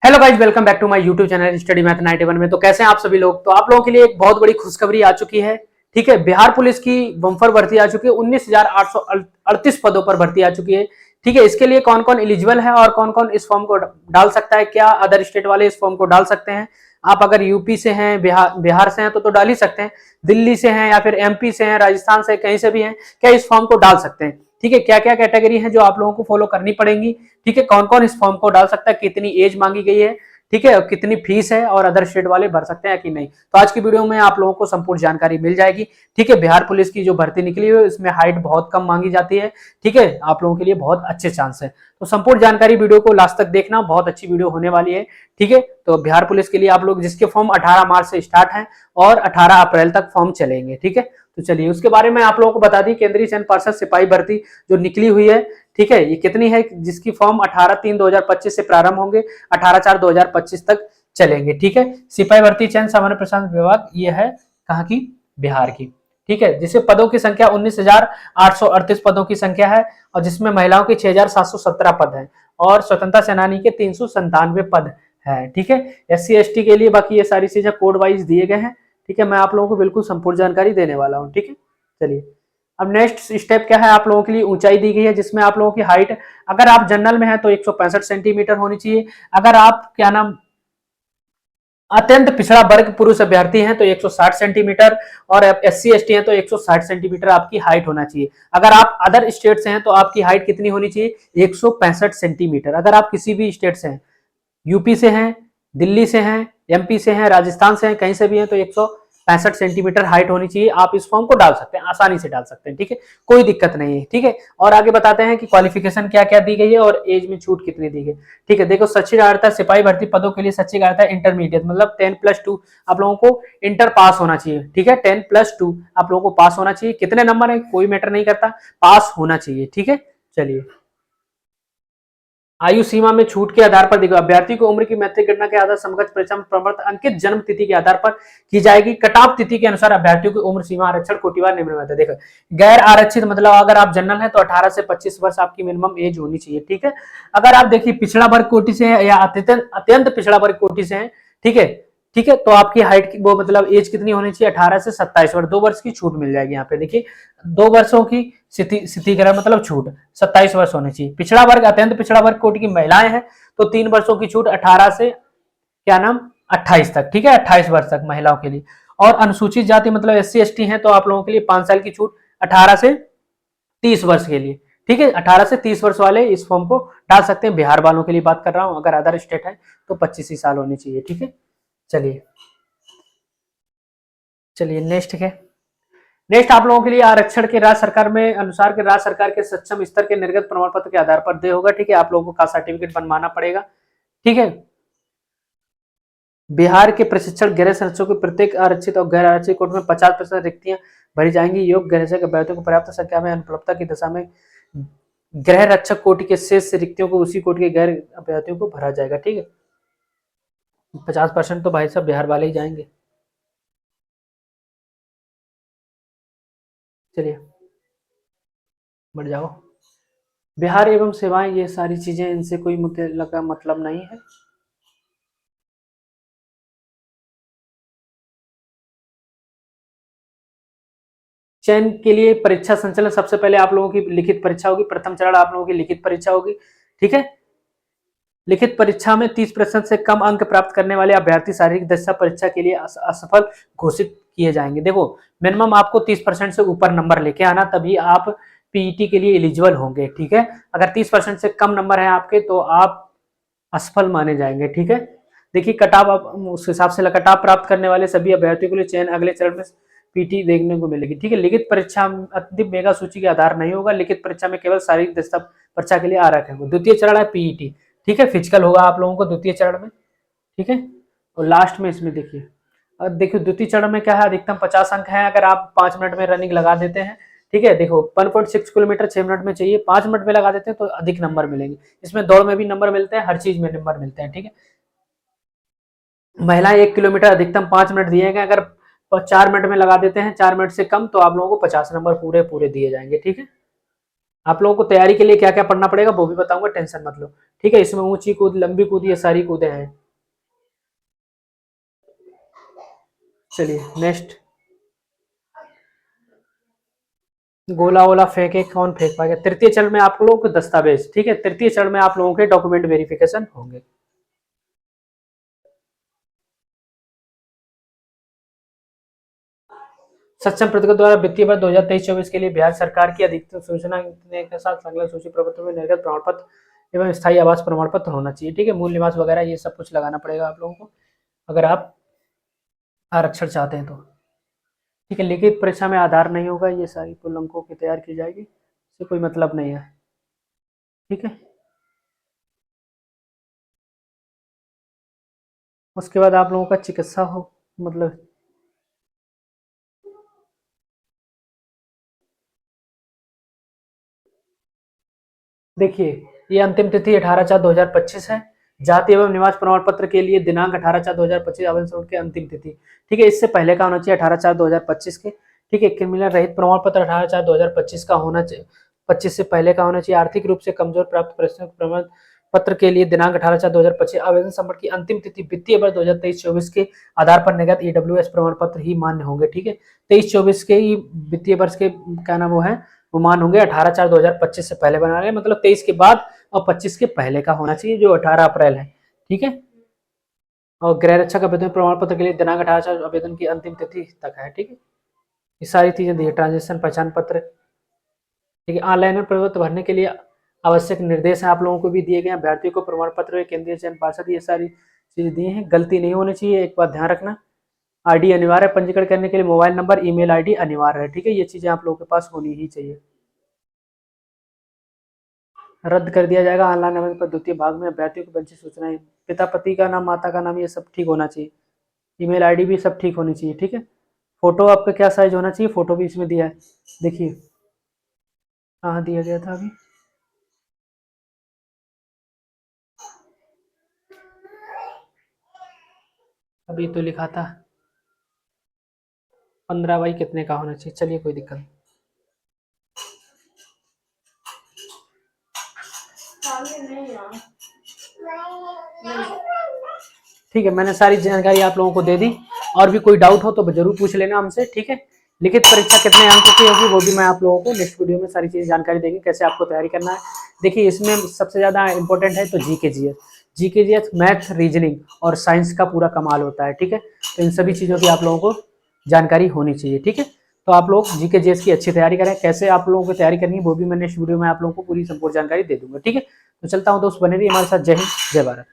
Hello guys, welcome back to my YouTube channel study math 91 में। तो कैसे हैं आप सभी लोग। तो आप लोगों के लिए एक बहुत बड़ी खुशखबरी आ चुकी है। ठीक है, बिहार पुलिस की बम्पर भर्ती आ चुकी है। 19,838 पदों पर भर्ती आ चुकी है। ठीक है, इसके लिए कौन कौन एलिजिबल है और कौन कौन इस फॉर्म को डाल सकता है, क्या अदर स्टेट वाले इस फॉर्म को डाल सकते हैं। आप अगर यूपी से हैं, बिहार से हैं तो डाल ही सकते हैं। दिल्ली से हैं या फिर एमपी से हैं, राजस्थान से, कहीं से भी हैं, क्या इस फॉर्म को डाल सकते हैं। ठीक है, क्या क्या कैटेगरी है जो आप लोगों को फॉलो करनी पड़ेंगी। ठीक है, कौन कौन इस फॉर्म को डाल सकता है, कितनी एज मांगी गई है, ठीक है, कितनी फीस है और अदर स्टेट वाले भर सकते हैं कि नहीं। तो आज की वीडियो में आप लोगों को संपूर्ण जानकारी मिल जाएगी। ठीक है, बिहार पुलिस की जो भर्ती निकली हुई है इसमें हाइट बहुत कम मांगी जाती है। ठीक है, आप लोगों के लिए बहुत अच्छे चांस है। तो संपूर्ण जानकारी वीडियो को लास्ट तक देखना, बहुत अच्छी वीडियो होने वाली है। ठीक है, तो बिहार पुलिस के लिए आप लोग, जिसके फॉर्म 18 मार्च से स्टार्ट है और 18 अप्रैल तक फॉर्म चलेंगे। ठीक है, तो चलिए उसके बारे में आप लोगों को बता दी। केंद्रीय चयन पर्षद सिपाही भर्ती जो निकली हुई है, ठीक है, ये कितनी है, जिसकी फॉर्म 18/3/2025 से प्रारंभ होंगे, 18/4/2025 तक चलेंगे। ठीक है, सिपाही भर्ती चयन सामान्य प्रशासन विभाग, ये है कहाँ की, बिहार की। ठीक है, जिसे पदों की संख्या 19,838 पदों की संख्या है और जिसमें महिलाओं के 6,717 पद है और स्वतंत्रता सेनानी के 397 पद है। ठीक है, SC ST के लिए बाकी ये सारी चीजें कोड वाइज दिए गए हैं। ठीक है, मैं आप लोगों को बिल्कुल संपूर्ण जानकारी देने वाला हूँ। ठीक है, चलिए अब नेक्स्ट स्टेप क्या है, आप लोगों के लिए ऊंचाई दी गई है, जिसमें आप लोगों की हाइट, अगर आप जनरल में है तो 165 सेंटीमीटर होनी चाहिए। अगर आप क्या नाम अत्यंत पिछड़ा वर्ग पुरुष अभ्यर्थी हैं तो 160 सेंटीमीटर और SC ST हैं तो 160 सेंटीमीटर आपकी हाइट होना चाहिए। अगर आप अदर स्टेट से हैं तो आपकी हाइट कितनी होनी चाहिए, 165 सेंटीमीटर। अगर आप किसी भी स्टेट से हैं, यूपी से हैं, दिल्ली से हैं, एमपी से हैं, राजस्थान से हैं, कहीं से भी हैं, तो 165 सेंटीमीटर हाइट होनी चाहिए। आप इस फॉर्म को डाल सकते हैं, आसानी से डाल सकते हैं। ठीक है, कोई दिक्कत नहीं है। ठीक है, और आगे बताते हैं कि क्वालिफिकेशन क्या क्या दी गई है और एज में छूट कितनी दी गई। ठीक है, देखो शैक्षिक अर्हता सिपाही भर्ती पदों के लिए शैक्षिक अर्हता इंटरमीडिएट, मतलब 10+2 आप लोगों को इंटर पास होना चाहिए। ठीक है, 10+2 आप लोगों को पास होना चाहिए। कितने नंबर है कोई मैटर नहीं करता, पास होना चाहिए। ठीक है, चलिए आयु सीमा में छूट के आधार पर देखो, अभ्यर्थी को उम्र की मैट्रिक गणना के आधार समकक्ष परीक्षा में प्रवर्त अंकित जन्म तिथि के आधार पर की जाएगी। कट ऑफ तिथि के अनुसार अभ्यर्थियों की उम्र सीमा आरक्षण कोटिवार निम्न में है। देखो गैर आरक्षित मतलब अगर आप जनरल हैं तो 18 से 25 वर्ष आपकी मिनिमम एज होनी चाहिए। ठीक है, अगर आप देखिए पिछड़ा वर्ग कोटि से है या अत्यंत पिछड़ा वर्ग कोटि से है, ठीक है, ठीक है, तो आपकी हाइट की वो मतलब एज कितनी होनी चाहिए, 18 से 27 वर्ष, 2 वर्ष की छूट मिल जाएगी। यहाँ पे देखिए 2 वर्षों की शिथिलीकरण मतलब छूट, 27 वर्ष होनी चाहिए। पिछड़ा वर्ग अत्यंत पिछड़ा वर्ग कोटि की महिलाएं हैं तो 3 वर्षों की छूट, 18 से क्या नाम 28 तक। ठीक है, 28 वर्ष तक महिलाओं के लिए। और अनुसूचित जाति मतलब SC ST है तो आप लोगों के लिए 5 साल की छूट, 18 से 30 वर्ष के लिए। ठीक है, 18 से 30 वर्ष वाले इस फॉर्म को डाल सकते हैं। बिहार वालों के लिए बात कर रहा हूं, अगर अदर स्टेट है तो 25 ही साल होनी चाहिए। ठीक है, चलिए चलिए नेक्स्ट है। नेक्स्ट आप लोगों के लिए आरक्षण के राज्य सरकार में अनुसार के राज्य सरकार के सक्षम स्तर के निर्गत प्रमाण पत्र के आधार पर दे होगा। ठीक है, आप लोगों को कास्ट सर्टिफिकेट बनवाना पड़ेगा। ठीक है, बिहार के प्रशिक्षण गृह संरक्षकों के प्रत्येक आरक्षित और गैर आरक्षित कोर्ट में 50% रिक्तियां भरी जाएंगी। योग्य गृह रक्षक अभ्यर्थियों को पर्याप्त संख्या में अनुपलब्धता की दशा में गृह रक्षक कोटि के शेष रिक्तियों को उसी कोटि के गैर अभ्यर्थियों को भरा जाएगा। ठीक है, 50% तो भाई साहब बिहार वाले ही जाएंगे। चलिए बढ़ जाओ। बिहार एवं सेवाएं, ये सारी चीजें इनसे कोई मुझे लगा मतलब नहीं है। चयन के लिए परीक्षा संचालन, सबसे पहले आप लोगों की लिखित परीक्षा होगी। प्रथम चरण आप लोगों की लिखित परीक्षा होगी। ठीक है, लिखित परीक्षा में 30% से कम अंक प्राप्त करने वाले अभ्यर्थी शारीरिक दक्षता परीक्षा के लिए असफल घोषित किए जाएंगे। देखो मिनिमम आपको 30% से ऊपर नंबर लेके आना, तभी आप पीईटी के लिए एलिजिबल होंगे। ठीक है, अगर 30% से कम नंबर है आपके तो आप असफल माने जाएंगे। ठीक है, देखिए कटाव उस हिसाब से कटाव प्राप्त करने वाले सभी अभ्यर्थियों के लिए चयन अगले चरण में पीटी देखने को मिलेगी। ठीक है, लिखित परीक्षा अंतिम मेगा सूची के आधार नहीं होगा। लिखित परीक्षा में केवल शारीरिक दक्षता परीक्षा के लिए आरक्षण होगा। द्वितीय चरण है पीईटी। ठीक है, फिजिकल होगा आप लोगों को द्वितीय चरण में। ठीक है, और लास्ट में इसमें देखिए, अब देखिए द्वितीय चरण में क्या है, अधिकतम 50 अंक है अगर आप 5 मिनट में रनिंग लगा देते हैं। ठीक है, देखो 1.6 किलोमीटर 6 मिनट में चाहिए, 5 मिनट में लगा देते हैं तो अधिक नंबर मिलेंगे। इसमें दौड़ में भी नंबर मिलते हैं, हर चीज में नंबर मिलते हैं। ठीक है, महिलाएं 1 किलोमीटर अधिकतम 5 मिनट दिए गए, अगर 4 मिनट में लगा देते हैं, 4 मिनट से कम, तो आप लोगों को 50 नंबर पूरे पूरे दिए जाएंगे। ठीक है, आप लोगों को तैयारी के लिए क्या क्या पढ़ना पड़ेगा वो भी बताऊंगा, टेंशन मत लो। ठीक है, इसमें ऊंची कूद, लंबी कूद, ये सारी कूदें हैं। चलिए नेक्स्ट, गोला वोला फेंके, कौन फेंक पाएगा। तृतीय चरण में आप लोगों के दस्तावेज, ठीक है, तृतीय चरण में आप लोगों के डॉक्यूमेंट वेरिफिकेशन होंगे। सक्षम प्रतियों द्वारा वित्तीय वर्ष 2023-24 के लिए बिहार सरकार की अधिकतम सूचना के साथ संलग्न सूची प्रपत्र में निर्गत प्रमाण पत्र एवं स्थायी आवास प्रमाण पत्र होना चाहिए। ठीक है, मूल निवास वगैरह ये सब कुछ लगाना पड़ेगा आप लोगों को अगर आप आरक्षण चाहते हैं तो। ठीक है, लिखित परीक्षा में आधार नहीं होगा, ये सारी कुल अंकों की तैयार की जाएगी, इससे कोई मतलब नहीं है। ठीक है, उसके बाद आप लोगों का चिकित्सा हो, मतलब देखिए, ये अंतिम तिथि 18/4/2025 है। जाति एवं निवास प्रमाण पत्र के लिए दिनांक 18/4/2025 आवेदन शुल्क की अंतिम तिथि। ठीक है, इससे पहले का होना चाहिए 18/4/2025 के। ठीक है, क्रिमिनल रहित प्रमाण पत्र 18/4/2025 का होना चाहिए, 25 से पहले का होना चाहिए। आर्थिक रूप से कमजोर प्राप्त प्रश्न प्रमाण पत्र के लिए दिनांक 18/4/2025। आवेदन संपर्क की अंतिम तिथि वित्तीय वर्ष 2023-24 के आधार पर निर्गत ईडब्ल्यूएस प्रमाण पत्र ही मान्य होंगे। ठीक है, 23-24 के ही वित्तीय वर्ष के क्या नाम वो है, वो मान होंगे। 18/4/2025 से पहले बना रहे हैं, मतलब 23 के बाद और 25 के पहले का होना चाहिए, जो 18 अप्रैल है। ठीक है, और गृह रक्षा आवेदन प्रमाण पत्र के लिए दिनांक 18/4 आवेदन की अंतिम तिथि तक है। ठीक है, ये सारी चीजें दी है। ट्रांजेक्शन पहचान पत्र, ठीक है, ऑनलाइन प्रपत्र भरने के लिए आवश्यक निर्देश आप लोगों को भी दिए गए हैं। अभ्यर्थियों को प्रमाण पत्र, केंद्रीय चयन पार्षद, ये सारी चीजें दी हैं। गलती नहीं होनी चाहिए, एक बात ध्यान रखना। आईडी अनिवार्य है, पंजीकरण करने के लिए मोबाइल नंबर, ईमेल आईडी अनिवार्य है। ठीक है, ये चीजें आप लोगों के पास होनी ही चाहिए। रद्द कर दिया जाएगा ऑनलाइन आवेदन पर द्वितीय भाग में। अभ्यर्थियों को वंचित सूचनाएं, पिता पति का नाम, माता का नाम, ये सब ठीक होना चाहिए। ईमेल आईडी भी सब ठीक होनी चाहिए। ठीक है, फोटो आपका क्या साइज होना चाहिए, फोटो भी इसमें दिया है, देखिए कहाँ दिया गया था अभी, अभी तो लिखा था 15 बाई कितने का होना चाहिए। चलिए कोई दिक्कत नहीं। ठीक है, मैंने सारी जानकारी आप लोगों को दे दी। और भी कोई डाउट हो तो जरूर पूछ लेना हमसे। ठीक है, लिखित परीक्षा कितने अंकों की होगी वो भी मैं आप लोगों को नेक्स्ट वीडियो में सारी चीज़ जानकारी देंगे, कैसे आपको तैयारी करना है। देखिए, इसमें सबसे ज़्यादा इंपॉर्टेंट है तो GK GS, GK GS, math, reasoning और साइंस का पूरा कमाल होता है। ठीक है, तो इन सभी चीज़ों की आप लोगों को जानकारी होनी चाहिए। ठीक है, तो आप लोग जीके जीएस की अच्छी तैयारी करें। कैसे आप लोगों को तैयारी करनी है वो भी मैं नेक्स्ट वीडियो में आप लोगों को पूरी संपूर्ण जानकारी दे दूंगा। ठीक है, तो चलता हूँ दोस्त, बने रहिए हमारे साथ। जय हिंद, जय भारत।